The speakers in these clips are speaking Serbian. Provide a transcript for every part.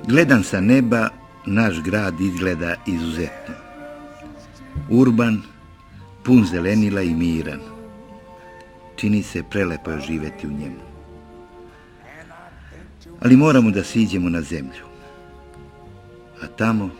Gledam sa neba, naš grad izgleda izuzetno. Urban, pun zelenila i miran. Čini se prelepo je živeti u njemu. Ali moramo da siđemo na zemlju. A tamo...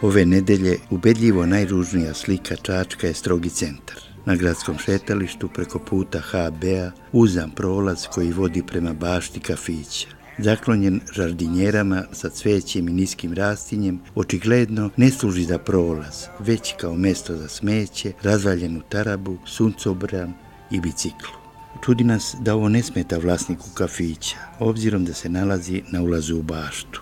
Ove nedelje ubedljivo najružnija slika Čačka je strogi centar. Na gradskom šetalištu preko puta HB-a uzan prolaz koji vodi prema bašti kafića. Zaklonjen žardinjerama sa cvećem i niskim rastinjem, očigledno ne služi za prolaz, već kao mesto za smeće, razvaljenu tarabu, suncobran i biciklu. Čudi nas da ovo ne smeta vlasniku kafića, obzirom da se nalazi na ulazu u baštu.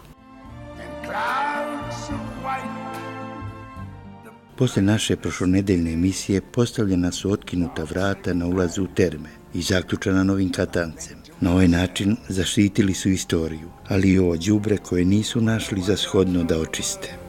Posle naše prošlonedeljne emisije postavljena su otkinuta vrata na ulazu u terme i zaključana novim katancem. Na ovaj način zaštitili su istoriju, ali i ovo đubre koje nisu našli za shodno da očiste.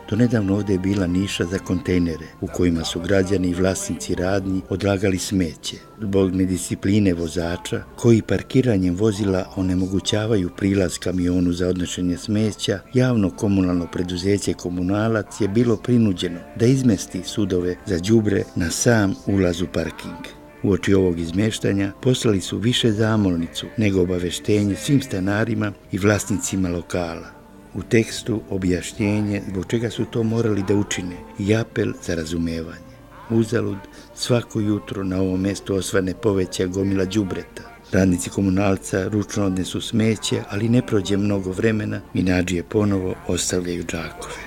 Donedavno ovdje je bila niša za kontejnere u kojima su građani i vlasnici radnji odlagali smeće. Zbog nediscipline vozača koji parkiranjem vozila onemogućavaju prilaz kamionu za odnošenje smeća, javno komunalno preduzeće Komunalac je bilo prinuđeno da izmesti sudove za đubre na sam ulaz u parking. Uoči ovog izmeštanja poslali su više zamolnicu nego obaveštenje svim stanarima i vlasnicima lokala. U tekstu objašnjenje zbog čega su to morali da učine i apel za razumevanje. Uzalud, svako jutro na ovom mestu osvane poveća gomila đubreta. Radnici Komunalca ručno odnesu smeće, ali ne prođe mnogo vremena i nadžije ponovo ostavljaju džakove.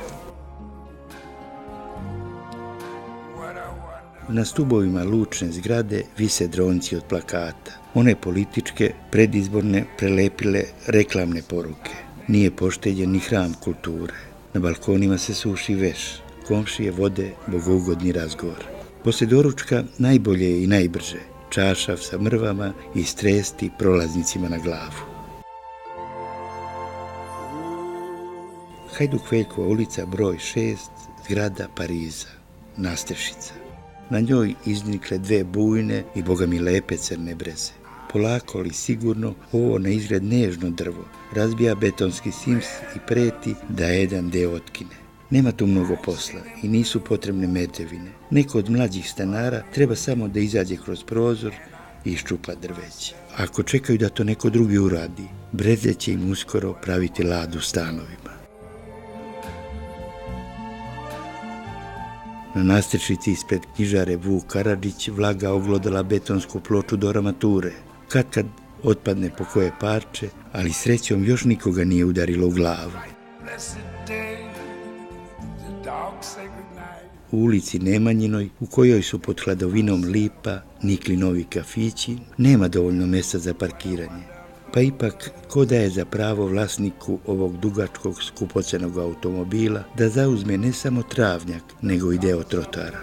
Na stubovima lučne zgrade vise dronci od plakata. One političke, predizborne, prelepile reklamne poruke. Nije pošteđen ni hram kulture. Na balkonima se suši veš. Komšije vode bogougodni razgovor. Posle doručka najbolje je i najbrže. Čašav sa mrvama i stresti prolaznicima na glavu. Hajduk Veljkova ulica broj 6, zgrada Pariza, Nastešica. Na njoj iznikle dve bujne i bogami lepe crne breze. Polako ali sigurno ovo na izgled nežno drvo razbija betonski sims i preti da jedan deo otkine. Nema tu mnogo posla i nisu potrebne metevine. Neko od mlađih stanara treba samo da izađe kroz prozor i iščupa drveće. Ako čekaju da to neko drugi uradi, breze će im uskoro praviti lad u stanovima. Na Nastešici ispred knjižare Vuk Karadžić vlaga oglodala betonsku ploču do armature. Kad otpadne po koje parče, ali srećom još nikoga nije udarilo u glavu. U ulici Nemanjinoj, u kojoj su pod hladovinom lipa nikli novi kafići, nema dovoljno mjesta za parkiranje. Pa ipak, ko daje za pravo vlasniku ovog dugačkog skupocenog automobila da zauzme ne samo travnjak, nego i deo trotoara.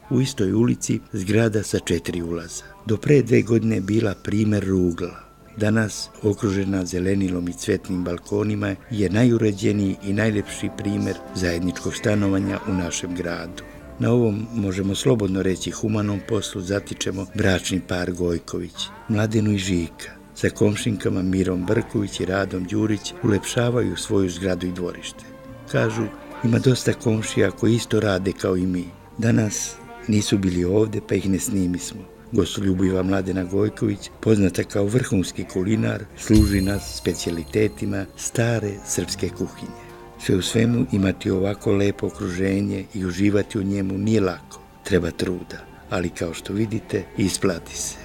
U istoj ulici zgrada sa 4 ulaza. Do pre 2 godine bila primer rugla. Danas, okružena zelenilom i cvetnim balkonima, je najuređeniji i najlepši primer zajedničkog stanovanja u našem gradu. Na ovom, možemo slobodno reći, humanom poslu zatičemo bračni par Gojković, Mladenu i Žika. Sa komšinkama Mirom Brković i Radom Đurić ulepšavaju svoju zgradu i dvorište. Kažu, ima dosta komšija koji isto rade kao i mi. Danas nisu bili ovde, pa ih ne snimismo. Gostoljubiva Mladena Gojković, poznata kao vrhunski kulinar, služi nas specijalitetima stare srpske kuhinje. Sve u svemu, imati ovako lepo okruženje i uživati u njemu nije lako. Treba truda, ali kao što vidite, isplati se.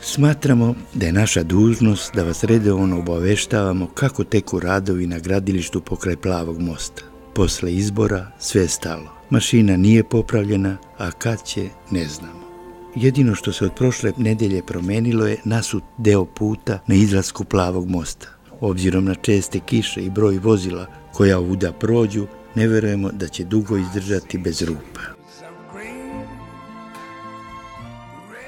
Smatramo da je naša dužnost da vas redovno obaveštavamo kako teku radovi na gradilištu pokraj Plavog mosta. posle izbora sve stalo. Mašina nije popravljena, a kad će, ne znamo. Jedino što se od prošle nedelje promenilo je nasut deo puta na izlasku Plavog mosta. Obzirom na česte kiše i broj vozila koja ovuda prođu, ne verujemo da će dugo izdržati bez rupa.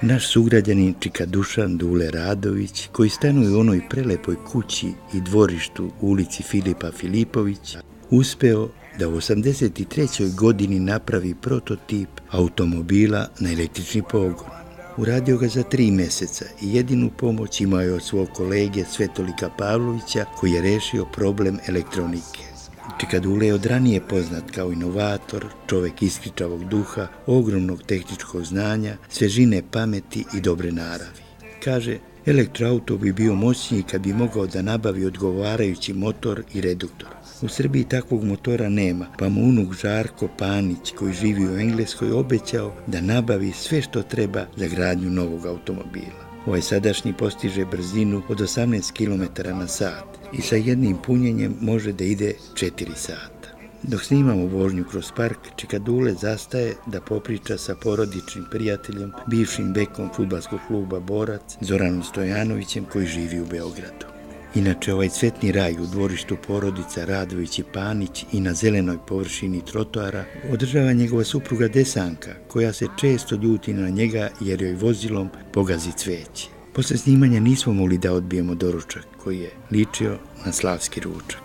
Naš sugrađanin Čika Dušan Dule Radović, koji stanuje u onoj prelepoj kući i dvorištu u ulici Filipa Filipovića, uspeo da u 83. godini napravi prototip automobila na električni pogon. Uradio ga za 3 meseca i jedinu pomoć imao je od svog kolege Svetolika Pavlovića, koji je rešio problem elektronike. Čika Dule je od ranije poznat kao inovator, čovek iskričavog duha, ogromnog tehničkog znanja, svežine pameti i dobre naravi. Kaže, elektroauto bi bio moćniji kad bi mogao da nabavi odgovarajući motor i reduktor. U Srbiji takvog motora nema, pa mu unuk Žarko Panić, koji živi u Engleskoj, obećao da nabavi sve što treba za gradnju novog automobila. Ovaj sadašnji postiže brzinu od 18 km na sat i sa jednim punjenjem može da ide 4 sata. Dok snimamo vožnju kroz park, Čika Dule zastaje da popriča sa porodičnim prijateljem, bivšim bekom fudbalskog kluba Borac, Zoranom Stojanovićem, koji živi u Beogradu. Inače, ovaj cvetni raj u dvorištu porodica Radović i Panić i na zelenoj površini trotoara održava njegova supruga Desanka, koja se često ljuti na njega jer joj vozilom pogazi cveće. Posle snimanja nismo mogli da odbijemo doručak, koji je ličio na slavski ručak.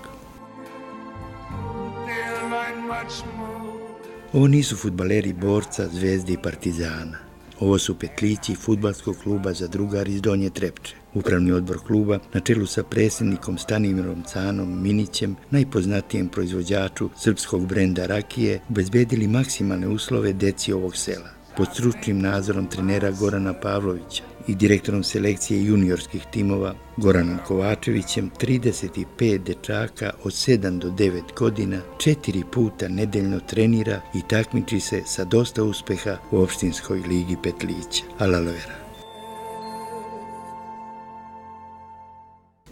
Ovo nisu fudbaleri Borca, Zvezde i Partizana. Ovo su petlići fudbalskog kluba Zadrugar iz Donje Trepče. Upravni odbor kluba, na čelu sa predsjednikom Stanimirom Canom Minićem, najpoznatijem proizvođaču srpskog brenda rakije, obezbedili maksimalne uslove deci ovog sela. Pod stručnim nadzorom trenera Gorana Pavlovića i direktorom selekcije juniorskih timova Goranom Kovačevićem, 35 dečaka od 7 do 9 godina 4 puta nedeljno trenira i takmiči se sa dosta uspeha u opštinskoj ligi petlića. Alalvera.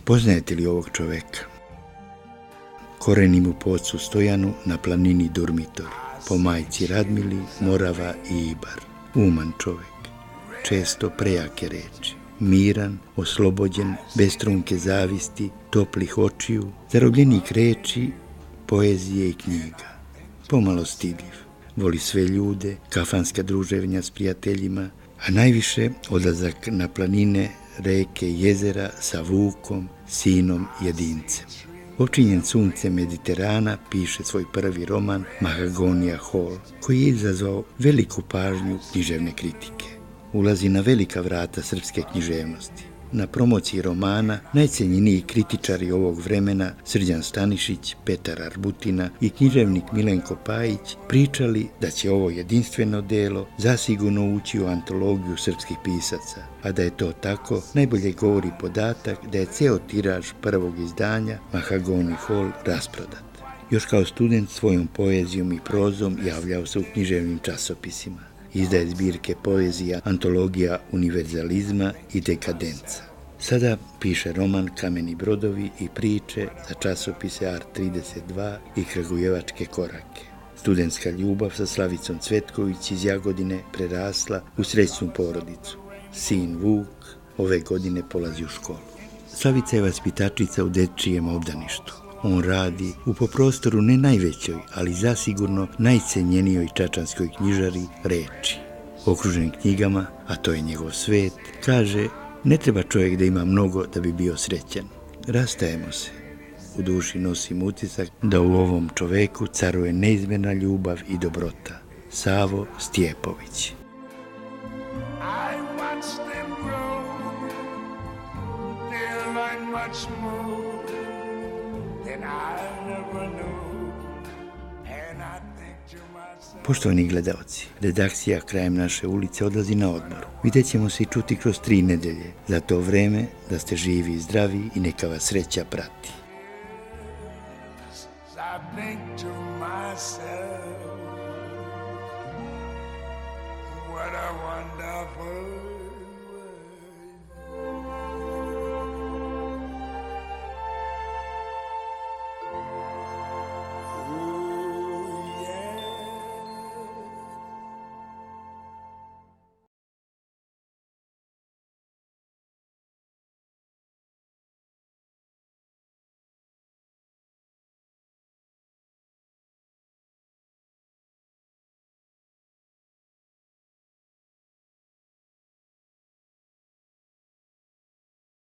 Poznajete li ovog čoveka? Koreni mu po ocu Stojanu na planini Durmitor, po majci Radmili, Morava i Ibar. Uman čovek, često prejake reči, miran, oslobođen, bez trunke zavisti, toplih očiju, zarobljenik reči, poezije i knjiga. Pomalo stidljiv, voli sve ljude, kafanska druženja s prijateljima, a najviše odlazak na planine, reke i jezera sa Vukom, sinom Jedincem. Opčinjen suncem Mediterana piše svoj prvi roman Mahagonija Hall, koji je izazvao veliku pažnju književne kritike. Ulazi na velika vrata srpske književnosti. Na promociji romana najcenjeniji kritičari ovog vremena Srđan Stanišić, Petar Arbutina i književnik Milenko Pajić pričali da će ovo jedinstveno delo zasigurno ući u antologiju srpskih pisaca, a da je to tako najbolje govori podatak da je ceo tiraž prvog izdanja Mahagoni Hall rasprodat. Još kao student svojom poezijom i prozom javljao se u književnim časopisima. Izdaje zbirke poezija, antologija univerzalizma i dekadenca. Sada piše roman Kameni brodovi i priče za časopise Art 32 i Kragujevačke korake. Studentska ljubav sa Slavicom Cvetković iz Jagodine prerasla u srećnu porodicu. Sin Vuk ove godine polazi u školu. Slavica je vaspitačica u dečijem obdaništu. On radi u po prostoru ne najvećoj, ali zasigurno najcenjenijoj čačanskoj knjižari Reči. Okružen knjigama, a to je njegov svet, kaže, ne treba čovjek da ima mnogo da bi bio srećan. Rastajemo se. U duši nosim utisak da u ovom čoveku caruje neizmjerna ljubav i dobrota. Savo Stjepović. Poštovani gledalci, redakcija Krajem naše ulice odlazi na odmor. Vidjet ćemo se i čuti kroz 3 nedelje. Za to vreme da ste živi i zdravi i neka vas sreća prati. What a wonderful